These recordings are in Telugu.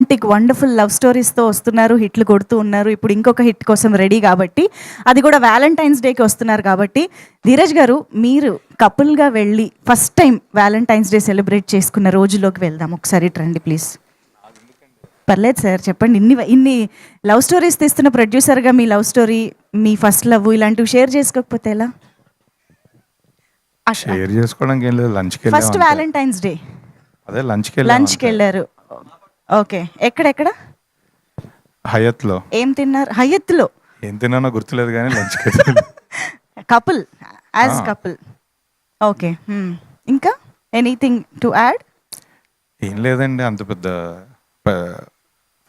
రొమాంటిక్ వండర్‌ఫుల్ లవ్ స్టోరీస్‌తో వస్తున్నారు. హిట్లు కొడుతూ ఉన్నారు. ఇప్పుడు ఇంకొక హిట్ కోసం రెడీ కాబట్టి, అది కూడా వాలంటైన్స్ డేకి వస్తున్నారు కాబట్టి, ధీరజ్ గారు మీరు కపుల్‌గా వెళ్ళి first time Valentine's day celebrate చేసుకున్న రోజులోకి వెళ్దాం. ఒకసారి ఇటు రండి ప్లీజ్. పర్లేదు సార్ చెప్పండి. ఇన్ని లవ్ స్టోరీస్ తీస్తున్న ప్రొడ్యూసర్‌గా మీ లవ్ స్టోరీ, మీ ఫస్ట్ లవ్ ఇలాంటివి షేర్ చేసుకోకపోతే ఎలా? షేర్ చేసుకోవడానికి ఏం లేదు, లంచ్కి వెళ్ళాం ఫస్ట్ అంతే. వాలంటైన్స్ డే అదే లంచ్కి వెళ్ళాం లంచ్‌కి అంతే. వెళ్ళారు. ఓకే. ఎక్కడెక్కడ? హయత్లో. ఏం తిన్నారు? హయత్‌లో. ఏం తిన్నానో గుర్తులేదు కానీ లంచ్కి వెళ్ళాం. కపుల్ యాజ్ ఆ. కపుల్. ఓకే. ఇంకా ఎనీథింగ్ టు యాడ్? ఏం లేదండి, అంత పెద్ద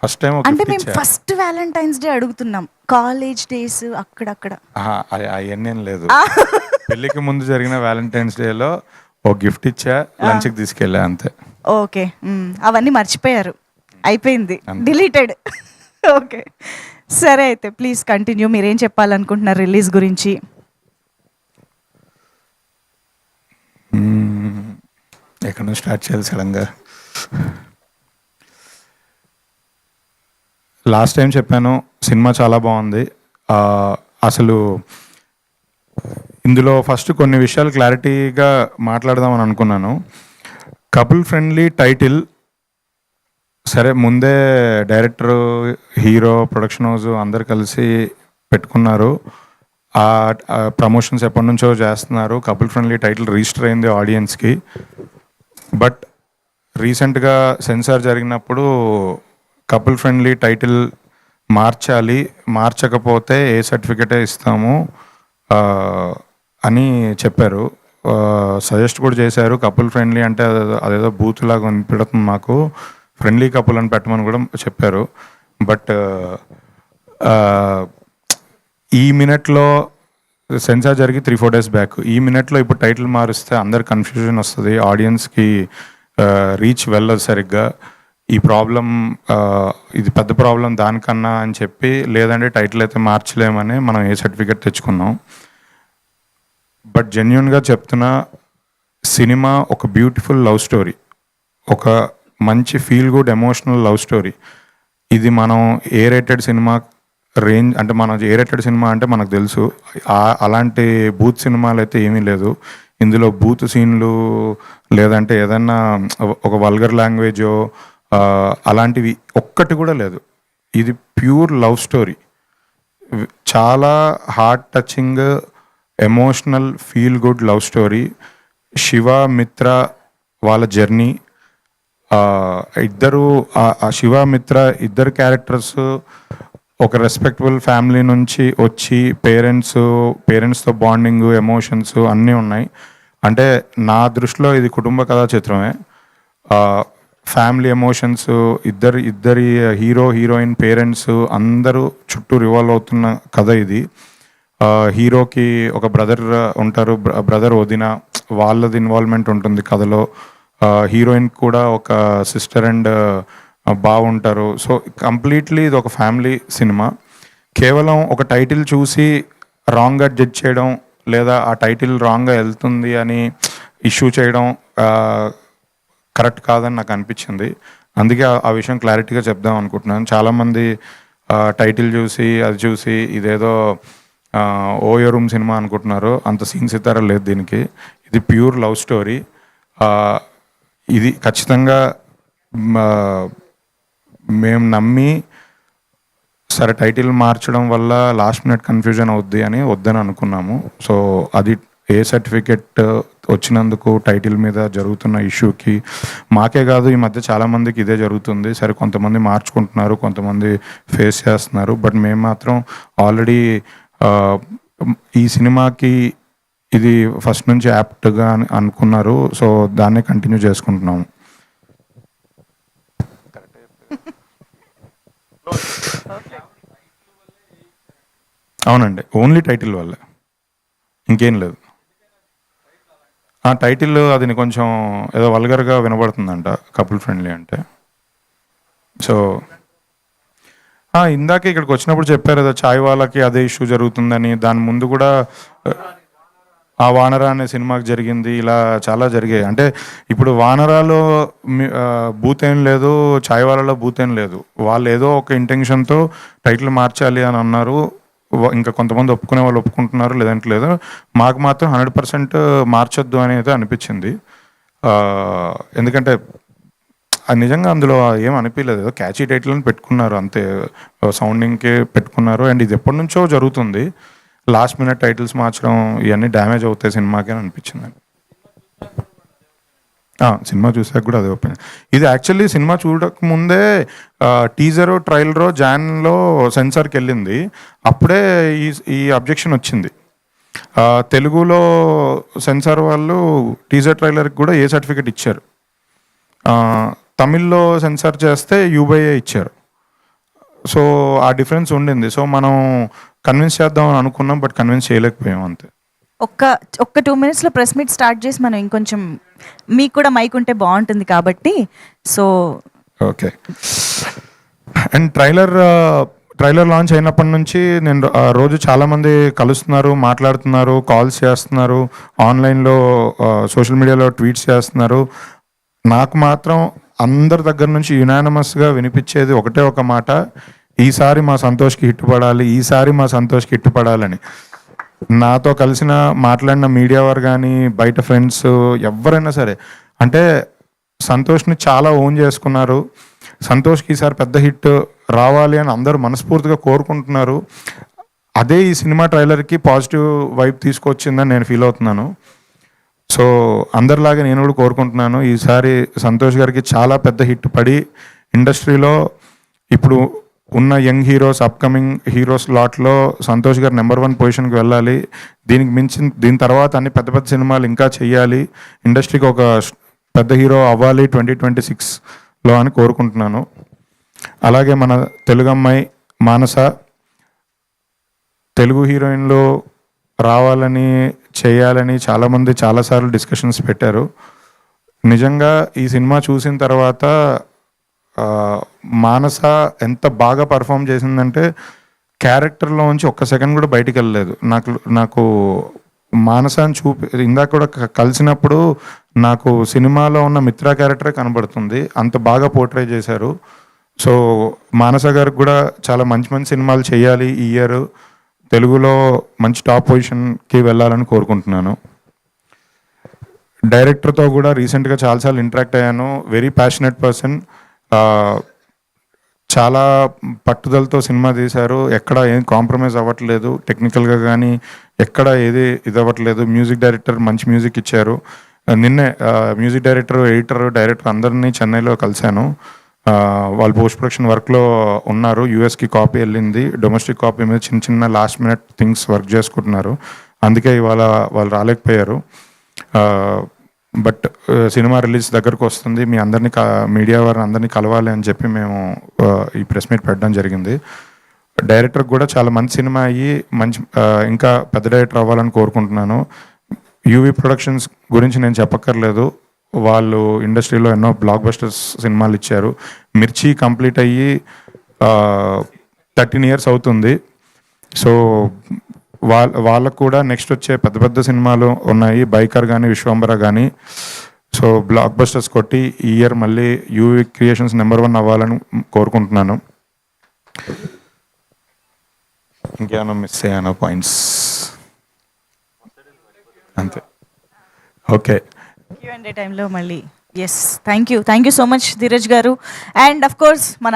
ఫస్ట్ టైం ఒక అంటే గిఫ్ట్ మేము ఇచ్చా. ఫస్ట్ వాలంటైన్స్ డే అడుగుతున్నాం. కాలేజ్ డేస్ అక్కడక్కడ. అవన్నీ ఏం లేదు. పెళ్ళికి ముందు జరిగిన వ్యాలంటైన్స్ డేలో ఒక గిఫ్ట్ ఇచ్చా, లంచ్కి తీసుకెళ్ళా అంతే. ఓకే. అవన్నీ మర్చిపోయారు. అయిపోయింది. అంతే. డిలీటెడ్. ఓకే. సరే అయితే ప్లీజ్ కంటిన్యూ. మీరేం చెప్పాలనుకుంటున్నారు రిలీజ్ గురించి? ఎక్కడ నుంచి స్టార్ట్ చేయాలి సడన్గా? లాస్ట్ టైం చెప్పాను, సినిమా చాలా బాగుంది. ఆ, అసలు ఇందులో ఫస్ట్ కొన్ని విషయాలు క్లారిటీగా మాట్లాడదామని అనుకున్నాను. కపుల్ ఫ్రెండ్లీ టైటిల్ సరే, ముందే డైరెక్టర్, హీరో, ప్రొడక్షన్ హౌస్ అందరు కలిసి పెట్టుకున్నారు. ఆ ప్రమోషన్స్ ఎప్పటి నుంచో చేస్తున్నారు. కపుల్ ఫ్రెండ్లీ టైటిల్ రిజిస్టర్ అయింది ఆడియన్స్కి. బట్ రీసెంట్గా సెన్సార్ జరిగినప్పుడు కపుల్ ఫ్రెండ్లీ టైటిల్ మార్చాలి, మార్చకపోతే ఏ సర్టిఫికెటే ఇస్తాము ఆ, అని చెప్పారు. సజెస్ట్ కూడా చేశారు. కపుల్ ఫ్రెండ్లీ అంటే అదేదో బూత్ లాగా అనిపెడుతుంది మాకు, ఫ్రెండ్లీ కపుల్ అని పెట్టమని కూడా చెప్పారు. బట్ ఈ మినిట్లో సెన్సార్ జరిగి 3-4 డేస్ బ్యాక్, ఈ మినిట్లో ఇప్పుడు టైటిల్ మారిస్తే అందరు కన్ఫ్యూజన్ వస్తుంది, ఆడియన్స్కి రీచ్ వెళ్ళదు సరిగ్గా. ఈ ప్రాబ్లం ఇది పెద్ద ప్రాబ్లం దానికన్నా అని చెప్పి, లేదంటే టైటిల్ అయితే మార్చలేమని మనం ఏ సర్టిఫికెట్ తెచ్చుకున్నాం. బట్ జెన్యున్గా చెప్తున్నా, సినిమా ఒక బ్యూటిఫుల్ లవ్ స్టోరీ, ఒక మంచి feel good emotional love story. ఇది మనం ఏ రేటెడ్ సినిమా రేంజ్ అంటే, మన ఏ రేటెడ్ సినిమా అంటే మనకు తెలుసు. అలాంటి బూత్ సినిమాలు అయితే ఏమీ లేదు ఇందులో. బూత్ సీన్లు లేదంటే ఏదన్నా ఒక వల్గర్ లాంగ్వేజో అలాంటివి ఒక్కటి కూడా లేదు. ఇది ప్యూర్ లవ్ స్టోరీ, చాలా heart touching, emotional, feel good love story. Shiva, మిత్ర వాళ్ళ జర్నీ, ఇద్దరు శివ, మిత్ర ఇద్దరు క్యారెక్టర్స్ ఒక రెస్పెక్టబుల్ ఫ్యామిలీ నుంచి వచ్చి పేరెంట్స్తో బాండింగ్, ఎమోషన్స్ అన్నీ ఉన్నాయి. అంటే నా దృష్టిలో ఇది కుటుంబ కథా చిత్రమే. ఫ్యామిలీ ఎమోషన్స్, ఇద్దరి హీరో హీరోయిన్ పేరెంట్స్ అందరూ చుట్టూ రివాల్వ్ అవుతున్న కథ ఇది. హీరోకి ఒక బ్రదర్ ఉంటారు, బ్రదర్ వదిన, వాళ్ళది ఇన్వాల్వ్మెంట్ ఉంటుంది కథలో. హీరోయిన్ కూడా ఒక సిస్టర్ అండ్ బాగుంటారు. సో కంప్లీట్లీ ఇది ఒక ఫ్యామిలీ సినిమా. కేవలం ఒక టైటిల్ చూసి రాంగ్గా జడ్జ్ చేయడం, లేదా ఆ టైటిల్ రాంగ్గా వెళ్తుంది అని ఇష్యూ చేయడం కరెక్ట్ కాదని నాకు అనిపించింది. అందుకే ఆ విషయం క్లారిటీగా చెప్దాం అనుకుంటున్నాను. చాలామంది టైటిల్ చూసి అది చూసి ఇదేదో ఓయో రూమ్ సినిమా అనుకుంటున్నారు. అంత సీన్ సితారా లేదు దీనికి. ఇది ప్యూర్ లవ్ స్టోరీ. ఇది ఖచ్చితంగా మేము నమ్మి, సరే టైటిల్ మార్చడం వల్ల లాస్ట్ మినిట్ కన్ఫ్యూజన్ అవుద్ది అని వద్దని అనుకున్నాము. సో అది ఏ సర్టిఫికెట్ వచ్చినందుకు టైటిల్ మీద జరుగుతున్న ఇష్యూకి మాకే కాదు, ఈ మధ్య చాలామందికి ఇదే జరుగుతుంది. సరే కొంతమంది మార్చుకుంటున్నారు, కొంతమంది ఫేస్ చేస్తున్నారు. బట్ మేము మాత్రం ఆల్రెడీ ఈ సినిమాకి ఇది ఫస్ట్ నుంచి యాప్ట్గా అనుకున్నారు. సో దాన్నే కంటిన్యూ చేసుకుంటున్నాము. అవునండి, ఓన్లీ టైటిల్ వల్లే, ఇంకేం లేదు. ఆ టైటిల్ అది కొంచెం ఏదో వల్గర్గా వినబడుతుందంట కపుల్ ఫ్రెండ్లీ అంటే. సో ఇందాక ఇక్కడికి వచ్చినప్పుడు చెప్పారు ఏదో చాయ్ వాళ్ళకి అదే ఇష్యూ జరుగుతుందని. దాని ముందు కూడా ఆ వానరా అనే సినిమాకి జరిగింది, ఇలా చాలా జరిగాయి. అంటే ఇప్పుడు వానరాలో బూత్ ఏం లేదు, చాయ్ వాళ్ళలో బూత్ ఏం లేదు. వాళ్ళు ఏదో ఒక ఇంటెన్షన్తో టైటిల్ మార్చాలి అని అన్నారు. ఇంకా కొంతమంది ఒప్పుకునే వాళ్ళు ఒప్పుకుంటున్నారు, లేదంటే లేదు. మాకు మాత్రం 100% మార్చొద్దు అనేది అనిపించింది. ఆ, ఎందుకంటే అది నిజంగా అందులో ఏం అనిపించలేదు, ఏదో క్యాచీ టైటిల్ అని పెట్టుకున్నారు అంతే, సౌండింగ్కే పెట్టుకున్నారు. అండ్ ఇది ఎప్పటి నుంచో జరుగుతుంది. లాస్ట్ మినిట్ టైటిల్స్ మార్చడం ఇవన్నీ డ్యామేజ్ అవుతాయి సినిమాకి అని అనిపించింది. సినిమా చూసాక కూడా అదే ఒపీనియన్. ఇది యాక్చువల్లీ సినిమా చూడకముందే టీజరు ట్రైలరు జాన్లో సెన్సార్కి వెళ్ళింది. అప్పుడే ఈ అబ్జెక్షన్ వచ్చింది. తెలుగులో సెన్సార్ వాళ్ళు టీజర్ ట్రైలర్కి కూడా ఏ సర్టిఫికేట్ ఇచ్చారు, తమిళ్లో సెన్సార్ చేస్తే యూబైఏ ఇచ్చారు. సో ఆ డిఫరెన్స్ ఉండింది. సో మనం కన్విన్స్ చేద్దామని అనుకున్నాం, బట్ కన్విన్స్ చేయలేకపోయాం అంతే. ఒక్క 2 minutesలో ప్రెస్ మీట్ స్టార్ట్ చేసి మనం ఇంకొంచెం మీకు కూడా మైక్ ఉంటే బాగుంటుంది కాబట్టి. So okay. And trailer launch అయినప్పటి నుంచి నేను రోజు చాలామంది కలుస్తున్నారు, మాట్లాడుతున్నారు, కాల్స్ చేస్తున్నారు, ఆన్లైన్లో సోషల్ మీడియాలో ట్వీట్స్ చేస్తున్నారు. నాకు మాత్రం అందరి దగ్గర నుంచి యునానిమస్గా వినిపించేది ఒకటే ఒక మాట, ఈసారి మా సంతోష్కి హిట్ పడాలి, ఈసారి మా సంతోష్కి హిట్ పడాలని. నాతో కలిసిన మాట్లాడిన మీడియా వారు కానీ బయట ఫ్రెండ్స్ ఎవరైనా సరే, అంటే సంతోష్ని చాలా ఓన్ చేసుకున్నారు. సంతోష్కి ఈసారి పెద్ద హిట్ రావాలి అని అందరూ మనస్ఫూర్తిగా కోరుకుంటున్నారు. అదే ఈ సినిమా ట్రైలర్కి పాజిటివ్ వైబ్ తీసుకొచ్చిందని నేను ఫీల్ అవుతున్నాను. సో అందరిలాగే నేను కూడా కోరుకుంటున్నాను, ఈసారి సంతోష్ గారికి చాలా పెద్ద హిట్ పడి ఇండస్ట్రీలో ఇప్పుడు ఉన్న యంగ్ హీరోస్, అప్కమింగ్ హీరోస్ లాట్లో సంతోష్ గారు నెంబర్ 1 పొజిషన్కి వెళ్ళాలి. దీని తర్వాత అన్ని పెద్ద పెద్ద సినిమాలు ఇంకా చెయ్యాలి, ఇండస్ట్రీకి ఒక పెద్ద హీరో అవ్వాలి 2026లో అని కోరుకుంటున్నాను. అలాగే మన తెలుగు అమ్మాయి మానస తెలుగు హీరోయిన్లో రావాలని చేయాలని చాలామంది చాలాసార్లు డిస్కషన్స్ పెట్టారు. నిజంగా ఈ సినిమా చూసిన తర్వాత మానస ఎంత బాగా పర్ఫామ్ చేసిందంటే క్యారెక్టర్లో నుంచి ఒక్క సెకండ్ కూడా బయటికి వెళ్ళలేదు. నాకు మానసాన్ని ఇందాక కూడా కలిసినప్పుడు నాకు సినిమాలో ఉన్న మిత్ర క్యారెక్టరే కనబడుతుంది, అంత బాగా పోర్ట్రే చేశారు. సో మానస గారికి కూడా చాలా మంచి మంచి సినిమాలు చేయాలి ఈ ఇయర్, తెలుగులో మంచి టాప్ పొజిషన్కి వెళ్ళాలని కోరుకుంటున్నాను. డైరెక్టర్తో కూడా రీసెంట్గా చాలాసార్లు ఇంటరాక్ట్ అయ్యాను. వెరీ ప్యాషనెట్ పర్సన్, చాలా పట్టుదలతో సినిమా తీశారు. ఎక్కడ ఏం కాంప్రమైజ్ అవ్వట్లేదు, టెక్నికల్గా కానీ ఎక్కడ ఏది ఇది అవ్వట్లేదు. మ్యూజిక్ డైరెక్టర్ మంచి మ్యూజిక్ ఇచ్చారు. నిన్నే మ్యూజిక్ డైరెక్టర్, ఎడిటర్, డైరెక్టర్ అందరినీ చెన్నైలో కలిశాను. వాళ్ళు పోస్ట్ ప్రొడక్షన్ వర్క్లో ఉన్నారు. యూఎస్కి కాపీ వెళ్ళింది, డొమెస్టిక్ కాపీ మీద చిన్న చిన్న లాస్ట్ మినిట్ థింగ్స్ వర్క్ చేసుకుంటున్నారు. అందుకే ఇవాళ వాళ్ళు రాలేకపోయారు. బట్ సినిమా రిలీజ్ దగ్గరకు వస్తుంది, మీ అందరినీ మీడియా వారిని అందరినీ కలవాలి అని చెప్పి మేము ఈ ప్రెస్ మీట్ పెట్టడం జరిగింది. డైరెక్టర్ కూడా చాలా మంచి సినిమా అయ్యి మంచి ఇంకా పెద్ద డైరెక్టర్ అవ్వాలని కోరుకుంటున్నాను. యూవీ ప్రొడక్షన్స్ గురించి నేను చెప్పక్కర్లేదు, వాళ్ళు ఇండస్ట్రీలో ఎన్నో బ్లాక్ బస్టర్స్ సినిమాలు ఇచ్చారు. మిర్చి కంప్లీట్ అయ్యి 13 years అవుతుంది. సో వాళ్ళకు కూడా నెక్స్ట్ వచ్చే పెద్ద పెద్ద సినిమాలు ఉన్నాయి, బైకర్ కానీ విశ్వంబర కానీ. సో బ్లాక్ బస్టర్స్ కొట్టి ఈ ఇయర్ మళ్ళీ యూవీ క్రియేషన్స్ నెంబర్ 1 అవ్వాలని కోరుకుంటున్నాను. ఇంకేమైనా మిస్ అయ్యానో పాయింట్స్? అంతే. ఓకే, Q&A టైంలో మళ్ళీ. Yes, thank you so much Dheeraj గారు. అండ్ అఫ్ కోర్స్ మన